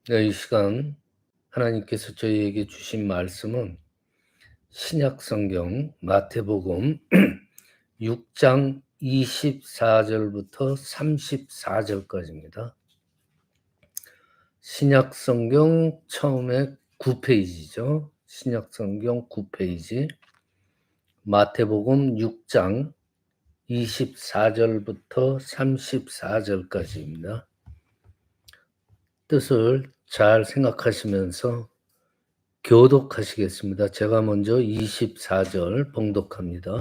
네, 이 시간 하나님께서 저희에게 주신 말씀은 신약 성경 마태복음 6장 24절부터 34절까지입니다. 신약 성경 처음에 9페이지죠. 신약 성경 9페이지 마태복음 6장 24절부터 34절까지입니다. 뜻을 잘 생각하시면서 교독하시겠습니다. 제가 먼저 24절 봉독합니다.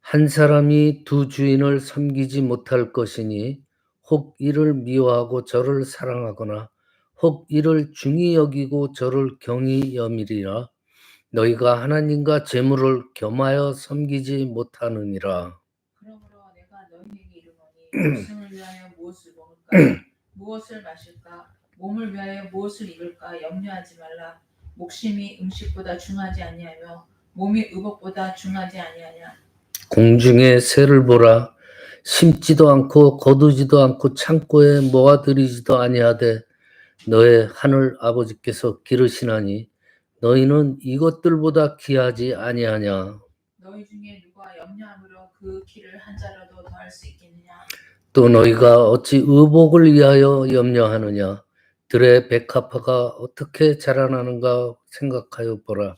한 사람이 두 주인을 섬기지 못할 것이니 혹 이를 미워하고 저를 사랑하거나 혹 이를 중히 여기고 저를 경히 여미리라. 너희가 하나님과 재물을 겸하여 섬기지 못하느니라. 그러므로 내가 너희에게 이르노니 목숨을 위하여 무엇을 먹을까 무엇을 마실까 몸을 위하여 무엇을 입을까 염려하지 말라. 목심이 음식보다 중하지 아니하며 몸이 의복보다 중하지 아니하냐. 공중의 새를 보라. 심지도 않고 거두지도 않고 창고에 모아들이지도 아니하되 너의 하늘 아버지께서 기르시나니 너희는 이것들보다 귀하지 아니하냐. 너희 중에 누가 염려함으로 그 길을 한 자라도 더할 수 있겠느냐. 또 너희가 어찌 의복을 위하여 염려하느냐. 들의 백합화가 어떻게 자라나는가 생각하여 보라.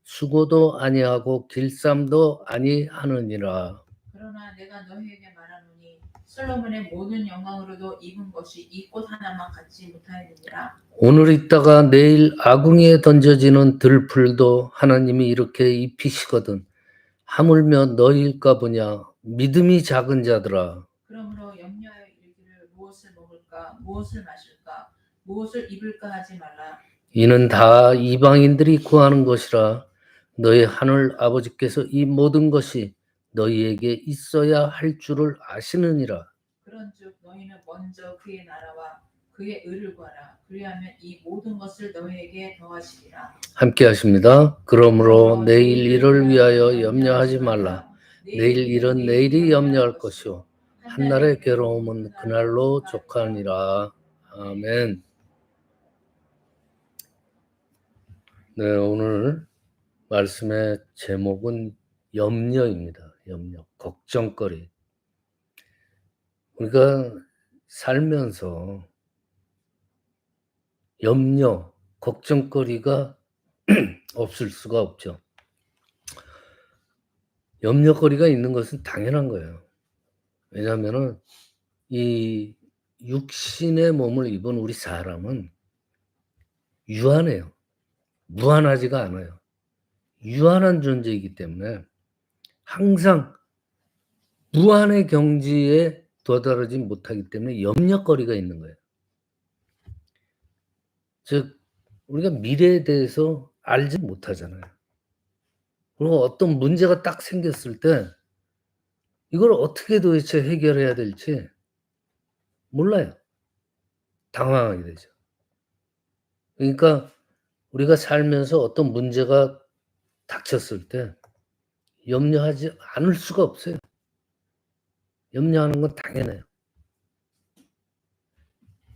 수고도 아니하고 길쌈도 아니하느니라. 그러나 내가 너희에게 말하노니 솔로몬의 모든 영광으로도 입은 것이 이 꽃 하나만 갖지 못하였느니라. 오늘 있다가 내일 아궁이에 던져지는 들풀도 하나님이 이렇게 입히시거든. 하물며 너희일까 보냐. 믿음이 작은 자들아. 그러므로 염려하여 이르기를 무엇을 먹을까 무엇을 마실까 무엇을 입을까 하지 말라. 이는 다 이방인들이 구하는 것이라. 너희 하늘 아버지께서 이 모든 것이 너희에게 있어야 할 줄을 아시느니라. 그런즉 너희는 먼저 그의 나라와 그의 의를 구하라. 그리하면 이 모든 것을 너희에게 더하시리라. 함께 하십니다. 그러므로 내일 일을 위하여 염려하지 말라. 내일 일은 내일이 염려할 것이요 한날의 괴로움은 그날로 족하니라. 아멘. 네, 오늘 말씀의 제목은 염려입니다. 염려, 걱정거리. 우리가 살면서 염려, 걱정거리가 없을 수가 없죠. 염려거리가 있는 것은 당연한 거예요. 왜냐하면은 이 육신의 몸을 입은 우리 사람은 유한해요. 무한하지가 않아요. 유한한 존재이기 때문에 항상 무한의 경지에 도달하지 못하기 때문에 염려거리가 있는 거예요. 즉 우리가 미래에 대해서 알지 못하잖아요. 그리고 어떤 문제가 딱 생겼을 때 이걸 어떻게 도대체 해결해야 될지 몰라요. 당황하게 되죠. 그러니까 우리가 살면서 어떤 문제가 닥쳤을 때 염려하지 않을 수가 없어요. 염려하는 건 당연해요.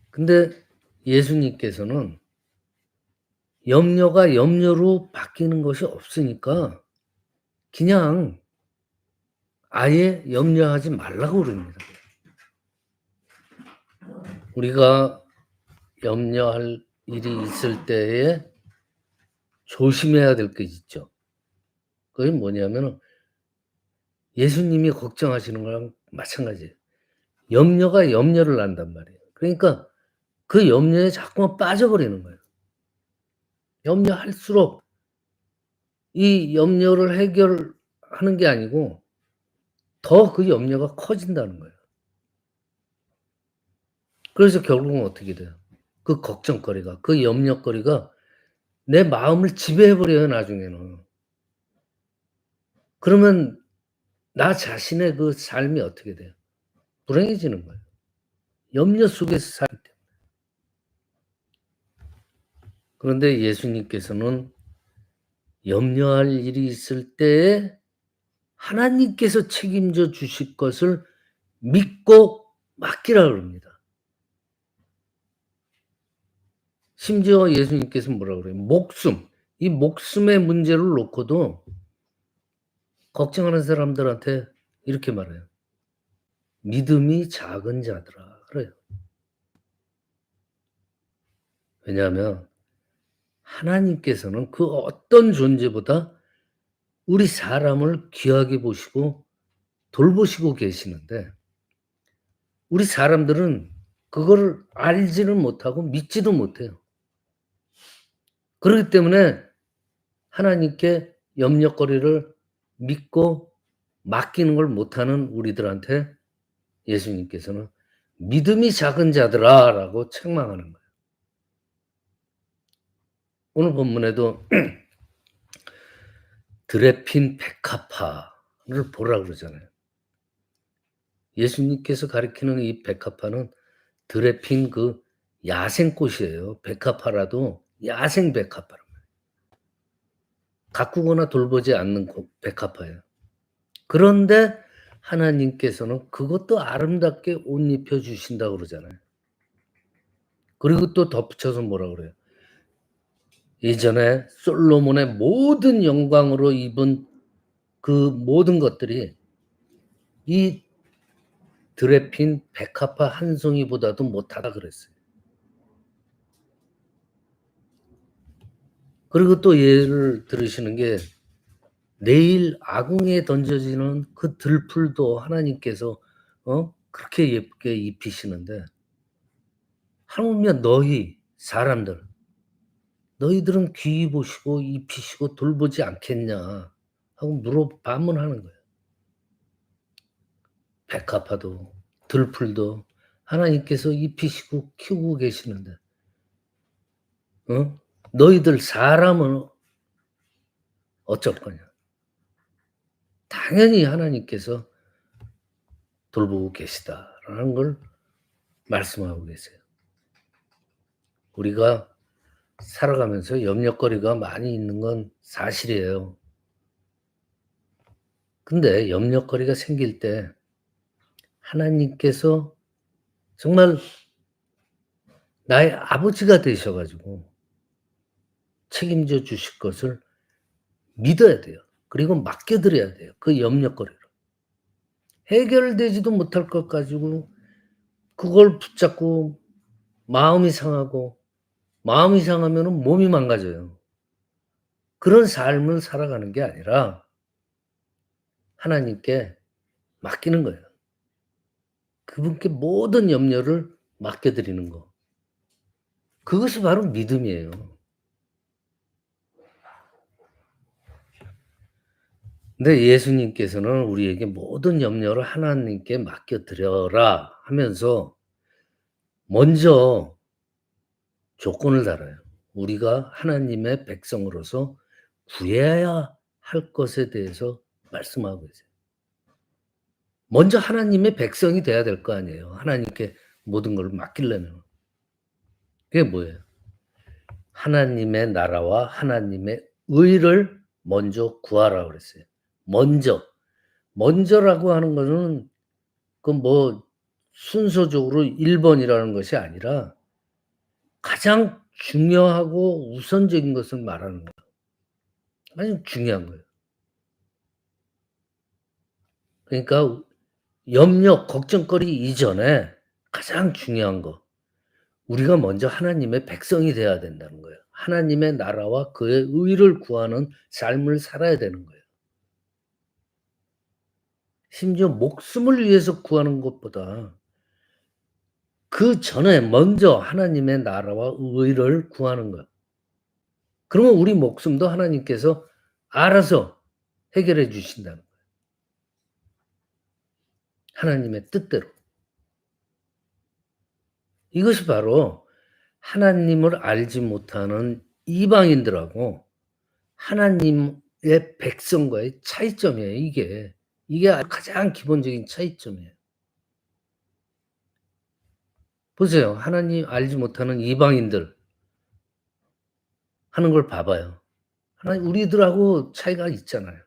근데 예수님께서는 염려가 염려로 바뀌는 것이 없으니까 그냥 아예 염려하지 말라고 그럽니다. 우리가 염려할 일이 있을 때에 조심해야 될 게 있죠. 그게 뭐냐면은 예수님이 걱정하시는 거랑 마찬가지예요. 염려가 염려를 낳는단 말이에요. 그러니까 그 염려에 자꾸만 빠져버리는 거예요. 염려할수록 이 염려를 해결하는 게 아니고 더 그 염려가 커진다는 거예요. 그래서 결국은 어떻게 돼요? 그 걱정거리가, 그 염려거리가 내 마음을 지배해 버려요, 나중에는. 그러면 나 자신의 그 삶이 어떻게 돼요? 불행해지는 거예요. 염려 속에서 살기 때문에. 그런데 예수님께서는 염려할 일이 있을 때에 하나님께서 책임져 주실 것을 믿고 맡기라 그럽니다. 심지어 예수님께서 뭐라 그래요? 이 목숨의 문제를 놓고도 걱정하는 사람들한테 이렇게 말해요. 믿음이 작은 자들아 그래요. 왜냐하면 하나님께서는 그 어떤 존재보다 우리 사람을 귀하게 보시고 돌보시고 계시는데 우리 사람들은 그거를 알지는 못하고 믿지도 못해요. 그렇기 때문에 하나님께 염려거리를 믿고 맡기는 걸 못하는 우리들한테 예수님께서는 믿음이 작은 자들아 라고 책망하는 거예요. 오늘 본문에도 드레핀 백합화를 보라 그러잖아요. 예수님께서 가리키는 이 백합화는 드레핀 그 야생꽃이에요. 백합화라도 야생 백합화란 말이에요. 가꾸거나 돌보지 않는 백합화예요. 그런데 하나님께서는 그것도 아름답게 옷 입혀 주신다고 그러잖아요. 그리고 또 덧붙여서 뭐라 그래요? 예전에 솔로몬의 모든 영광으로 입은 그 모든 것들이 이 드레핀 백합화 한 송이보다도 못하다 그랬어요. 그리고 또 예를 들으시는 게 내일 아궁이에 던져지는 그 들풀도 하나님께서 그렇게 예쁘게 입히시는데 하물며 너희 사람들 너희들은 귀히 보시고 입히시고 돌보지 않겠냐 하고 반문하는 거예요. 백합화도 들풀도 하나님께서 입히시고 키우고 계시는데 너희들 사람은 어쩔 거냐. 당연히 하나님께서 돌보고 계시다라는 걸 말씀하고 계세요. 우리가 살아가면서 염려거리가 많이 있는 건 사실이에요. 근데 염려거리가 생길 때 하나님께서 정말 나의 아버지가 되셔 가지고 책임져 주실 것을 믿어야 돼요. 그리고 맡겨 드려야 돼요. 그 염려거리를. 해결되지도 못할 것 가지고 그걸 붙잡고 마음이 상하고 마음이 상하면은 몸이 망가져요. 그런 삶을 살아가는 게 아니라 하나님께 맡기는 거예요. 그분께 모든 염려를 맡겨 드리는 거. 그것이 바로 믿음이에요. 근데 예수님께서는 우리에게 모든 염려를 하나님께 맡겨 드려라 하면서 먼저 조건을 달아요. 우리가 하나님의 백성으로서 구해야 할 것에 대해서 말씀하고 계세요. 먼저 하나님의 백성이 돼야 될 거 아니에요. 하나님께 모든 걸 맡기려면. 그게 뭐예요? 하나님의 나라와 하나님의 의를 먼저 구하라고 그랬어요. 먼저라고 하는 거는 그 뭐 순서적으로 1번이라는 것이 아니라 가장 중요하고 우선적인 것을 말하는 거예요. 아주 중요한 거예요. 그러니까 염려, 걱정거리 이전에 가장 중요한 거. 우리가 먼저 하나님의 백성이 돼야 된다는 거예요. 하나님의 나라와 그의 의를 구하는 삶을 살아야 되는 거예요. 심지어 목숨을 위해서 구하는 것보다 그 전에 먼저 하나님의 나라와 의를 구하는 거예요. 그러면 우리 목숨도 하나님께서 알아서 해결해 주신다는 거예요. 하나님의 뜻대로. 이것이 바로 하나님을 알지 못하는 이방인들하고 하나님의 백성과의 차이점이에요. 이게 가장 기본적인 차이점이에요. 보세요. 하나님 알지 못하는 이방인들 하는 걸 봐봐요. 하나님 우리들하고 차이가 있잖아요.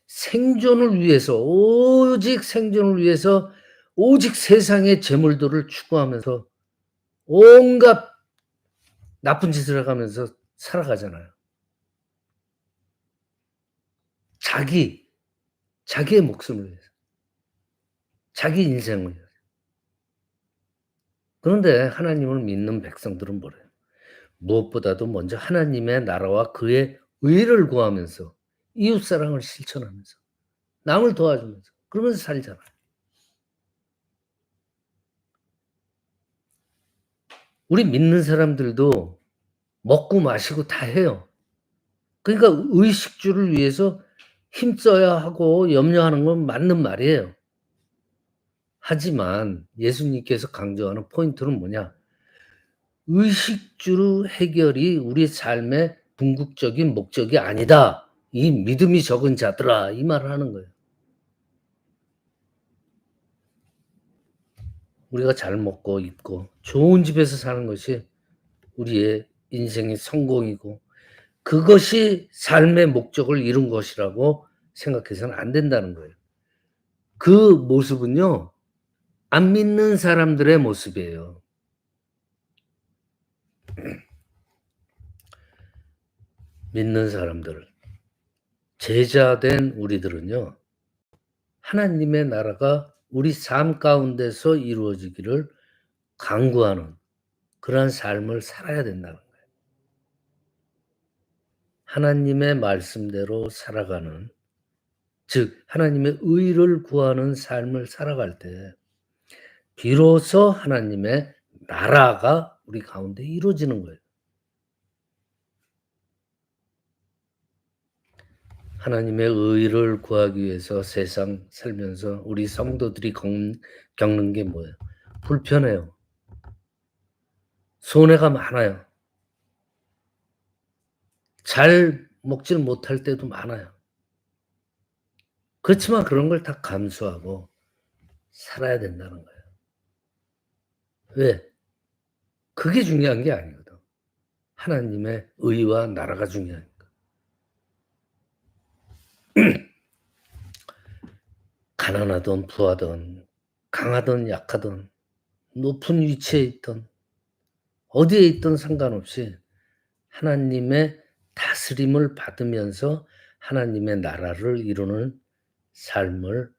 생존을 위해서 오직 생존을 위해서 오직 세상의 재물들을 추구하면서 온갖 나쁜 짓을 해가면서 살아가잖아요. 자기의 목숨을 위해서. 자기 인생을 위해서. 그런데 하나님을 믿는 백성들은 뭐래요? 무엇보다도 먼저 하나님의 나라와 그의 의를 구하면서 이웃사랑을 실천하면서 남을 도와주면서 그러면서 살잖아요. 우리 믿는 사람들도 먹고 마시고 다 해요. 그러니까 의식주를 위해서 힘써야 하고 염려하는 건 맞는 말이에요. 하지만 예수님께서 강조하는 포인트는 뭐냐? 의식주 해결이 우리 삶의 궁극적인 목적이 아니다. 이 믿음이 적은 자들아, 이 말을 하는 거예요. 우리가 잘 먹고 입고 좋은 집에서 사는 것이 우리의 인생의 성공이고 그것이 삶의 목적을 이룬 것이라고 생각해서는 안 된다는 거예요. 그 모습은요, 안 믿는 사람들의 모습이에요. 믿는 사람들, 제자된 우리들은요, 하나님의 나라가 우리 삶 가운데서 이루어지기를 간구하는 그러한 삶을 살아야 된다는 거예요. 하나님의 말씀대로 살아가는, 즉 하나님의 의를 구하는 삶을 살아갈 때 비로소 하나님의 나라가 우리 가운데 이루어지는 거예요. 하나님의 의를 구하기 위해서 세상 살면서 우리 성도들이 겪는 게 뭐예요? 불편해요. 손해가 많아요. 잘 먹질 못할 때도 많아요. 그렇지만 그런 걸 다 감수하고 살아야 된다는 거예요. 왜? 그게 중요한 게 아니거든. 하나님의 의와 나라가 중요하니까. 가난하든 부하든 강하든 약하든 높은 위치에 있든 어디에 있든 상관없이 하나님의 다스림을 받으면서 하나님의 나라를 이루는 삶을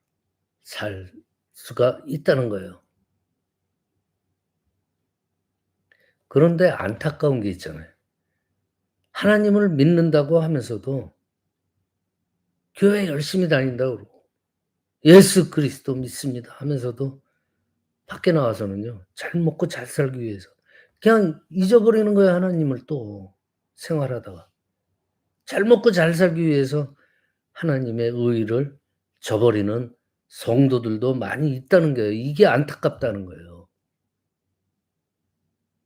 살 수가 있다는 거예요. 그런데 안타까운 게 있잖아요. 하나님을 믿는다고 하면서도 교회 열심히 다닌다고 그러고 예수 그리스도 믿습니다 하면서도 밖에 나와서는요, 잘 먹고 잘 살기 위해서 그냥 잊어버리는 거예요, 하나님을 또 생활하다가. 잘 먹고 잘 살기 위해서 하나님의 의를 저버리는 성도들도 많이 있다는 거예요. 이게 안타깝다는 거예요.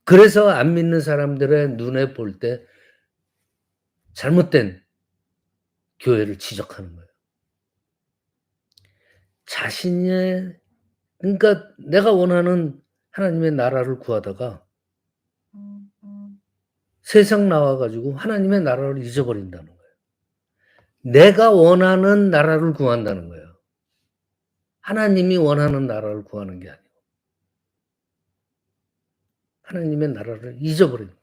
그래서 안 믿는 사람들의 눈에 볼 때 잘못된 교회를 지적하는 거예요. 자신의, 그러니까 내가 원하는 하나님의 나라를 구하다가 세상 나와 가지고 하나님의 나라를 잊어버린다는 거예요. 내가 원하는 나라를 구한다는 거예요. 하나님이 원하는 나라를 구하는 게 아니고 하나님의 나라를 잊어버리는 거예요.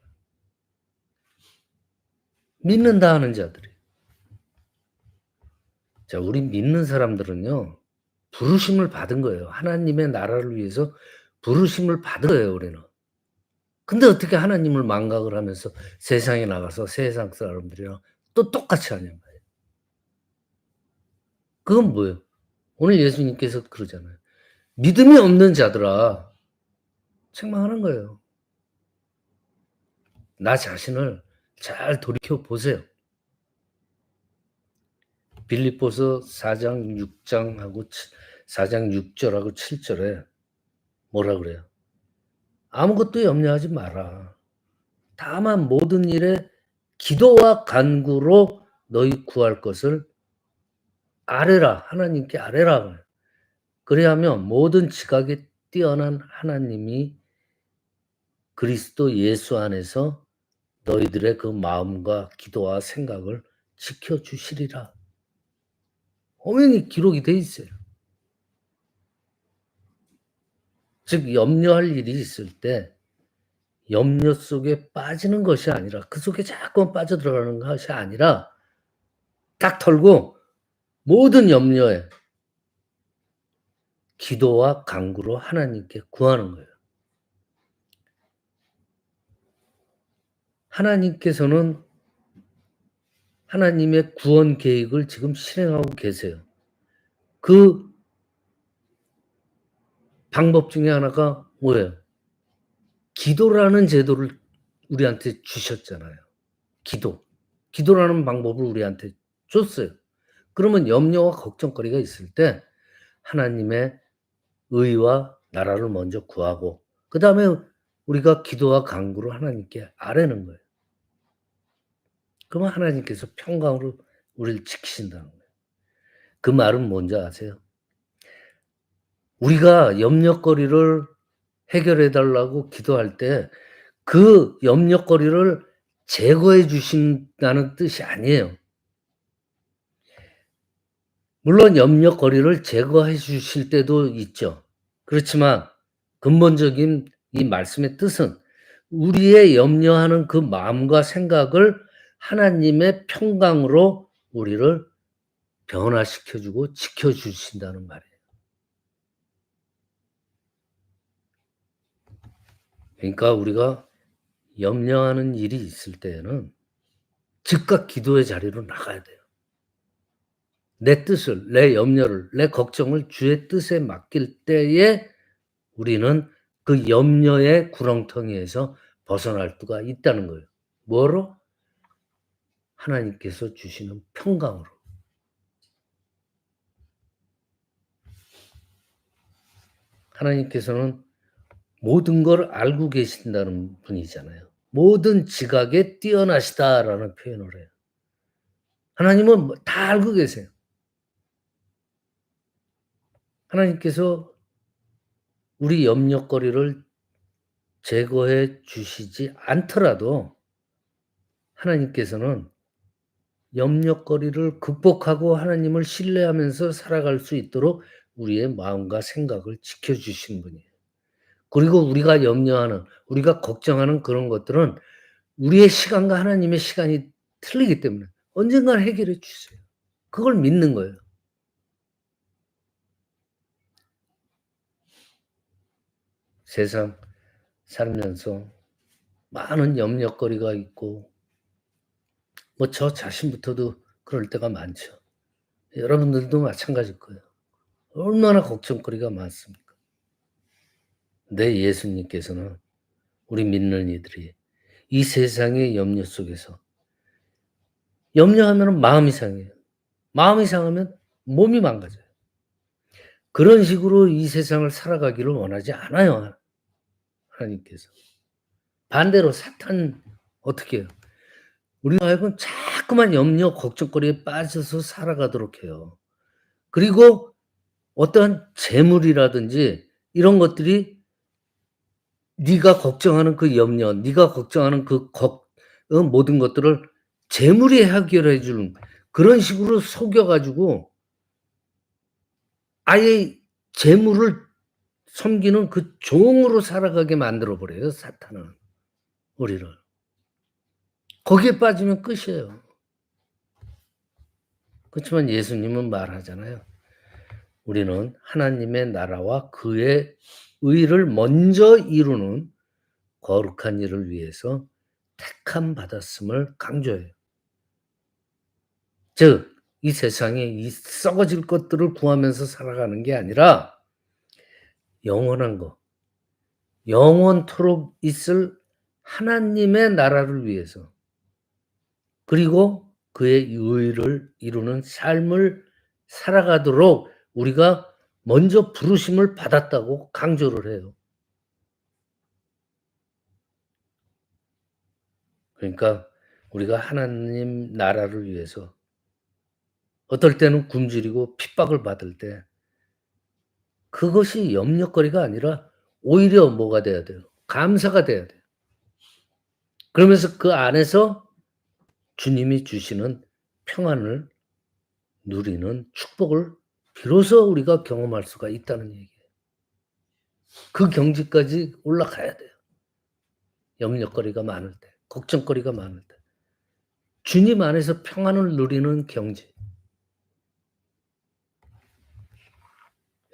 믿는다 하는 자들이. 자, 우리 믿는 사람들은요, 부르심을 받은 거예요. 하나님의 나라를 위해서 부르심을 받은 거예요, 우리는. 근데 어떻게 하나님을 망각을 하면서 세상에 나가서 세상 사람들이랑 또 똑같이 하냐는 거예요. 그건 뭐예요? 오늘 예수님께서 그러잖아요. 믿음이 없는 자들아, 책망하는 거예요. 나 자신을 잘 돌이켜 보세요. 빌립보서 4장 6장하고 4장 6절하고 7절에 뭐라 그래요? 아무것도 염려하지 마라. 다만 모든 일에 기도와 간구로 너희 구할 것을 아뢰라. 하나님께 아뢰라. 그래야면 모든 지각에 뛰어난 하나님이 그리스도 예수 안에서 너희들의 그 마음과 기도와 생각을 지켜주시리라. 엄연히 기록이 돼 있어요. 즉 염려할 일이 있을 때 염려 속에 빠지는 것이 아니라 그 속에 자꾸만 빠져들어가는 것이 아니라 딱 털고 모든 염려에 기도와 간구로 하나님께 구하는 거예요. 하나님께서는 하나님의 구원 계획을 지금 실행하고 계세요. 그 방법 중에 하나가 뭐예요? 기도라는 제도를 우리한테 주셨잖아요. 기도라는 방법을 우리한테 줬어요. 그러면 염려와 걱정거리가 있을 때 하나님의 의와 나라를 먼저 구하고 그다음에 우리가 기도와 간구로 하나님께 아뢰는 거예요. 그러면 하나님께서 평강으로 우리를 지키신다는 거예요. 그 말은 뭔지 아세요? 우리가 염려거리를 해결해 달라고 기도할 때 그 염려거리를 제거해 주신다는 뜻이 아니에요. 물론 염려거리를 제거해 주실 때도 있죠. 그렇지만 근본적인 이 말씀의 뜻은 우리의 염려하는 그 마음과 생각을 하나님의 평강으로 우리를 변화시켜 주고 지켜 주신다는 말이에요. 그러니까 우리가 염려하는 일이 있을 때에는 즉각 기도의 자리로 나가야 돼요. 내 뜻을, 내 염려를, 내 걱정을 주의 뜻에 맡길 때에 우리는 그 염려의 구렁텅이에서 벗어날 수가 있다는 거예요. 뭐로? 하나님께서 주시는 평강으로. 하나님께서는 모든 걸 알고 계신다는 분이잖아요. 모든 지각에 뛰어나시다라는 표현을 해요. 하나님은 다 알고 계세요. 하나님께서 우리 염려거리를 제거해 주시지 않더라도 하나님께서는 염려거리를 극복하고 하나님을 신뢰하면서 살아갈 수 있도록 우리의 마음과 생각을 지켜주신 분이에요. 그리고 우리가 염려하는, 우리가 걱정하는 그런 것들은 우리의 시간과 하나님의 시간이 틀리기 때문에 언젠가 해결해 주세요. 그걸 믿는 거예요. 세상 살면서 많은 염려거리가 있고 뭐 저 자신부터도 그럴 때가 많죠. 여러분들도 마찬가지일 거예요. 얼마나 걱정거리가 많습니까? 내 예수님께서는 우리 믿는 이들이 이 세상의 염려 속에서 염려하면 마음이 상해요. 마음이 상하면 몸이 망가져요. 그런 식으로 이 세상을 살아가기를 원하지 않아요. 하나님께서. 반대로 사탄은 어떻게 해요? 우리가 하여금 자꾸만 염려, 걱정거리에 빠져서 살아가도록 해요. 그리고 어떠한 재물이라든지 이런 것들이 네가 걱정하는 그 염려, 네가 걱정하는 그 모든 것들을 재물이 해결해 주는 그런 식으로 속여 가지고 아예 재물을 섬기는 그 종으로 살아가게 만들어 버려요, 사탄은 우리를. 거기에 빠지면 끝이에요. 그렇지만 예수님은 말하잖아요. 우리는 하나님의 나라와 그의 의를 먼저 이루는 거룩한 일을 위해서 택함 받았음을 강조해요. 즉, 이 세상에 이 썩어질 것들을 구하면서 살아가는 게 아니라 영원한 것, 영원토록 있을 하나님의 나라를 위해서 그리고 그의 의를 이루는 삶을 살아가도록 우리가 먼저 부르심을 받았다고 강조를 해요. 그러니까 우리가 하나님 나라를 위해서 어떨 때는 굶주리고 핍박을 받을 때 그것이 염려거리가 아니라 오히려 뭐가 돼야 돼요? 감사가 돼야 돼요. 그러면서 그 안에서 주님이 주시는 평안을 누리는 축복을 비로소 우리가 경험할 수가 있다는 얘기예요. 그 경지까지 올라가야 돼요. 염려거리가 많을 때, 걱정거리가 많을 때, 주님 안에서 평안을 누리는 경지.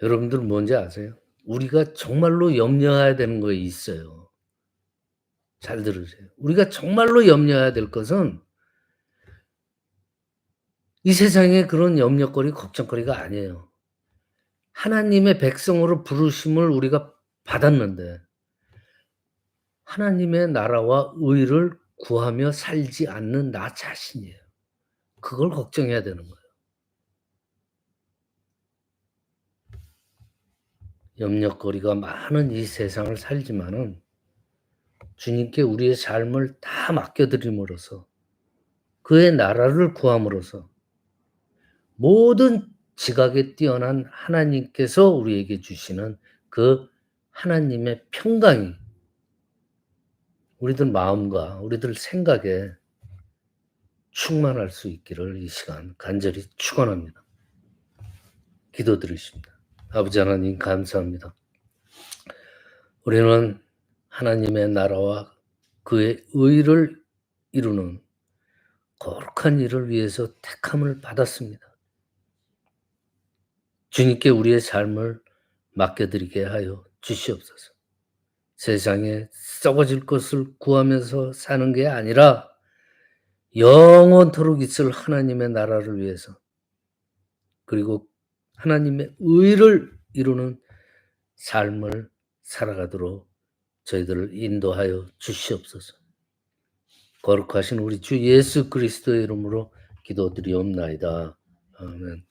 여러분들 뭔지 아세요? 우리가 정말로 염려해야 되는 거 있어요. 잘 들으세요. 우리가 정말로 염려해야 될 것은 이 세상에 그런 염려거리, 걱정거리가 아니에요. 하나님의 백성으로 부르심을 우리가 받았는데 하나님의 나라와 의를 구하며 살지 않는 나 자신이에요. 그걸 걱정해야 되는 거예요. 염려거리가 많은 이 세상을 살지만은 주님께 우리의 삶을 다 맡겨드림으로써 그의 나라를 구함으로써 모든 지각에 뛰어난 하나님께서 우리에게 주시는 그 하나님의 평강이 우리들 마음과 우리들 생각에 충만할 수 있기를 이 시간 간절히 축원합니다. 기도드리십니다. 아버지 하나님 감사합니다. 우리는 하나님의 나라와 그의 의를 이루는 거룩한 일을 위해서 택함을 받았습니다. 주님께 우리의 삶을 맡겨드리게 하여 주시옵소서. 세상에 썩어질 것을 구하면서 사는 게 아니라 영원토록 있을 하나님의 나라를 위해서 그리고 하나님의 의를 이루는 삶을 살아가도록 저희들을 인도하여 주시옵소서. 거룩하신 우리 주 예수 그리스도의 이름으로 기도드리옵나이다. 아멘.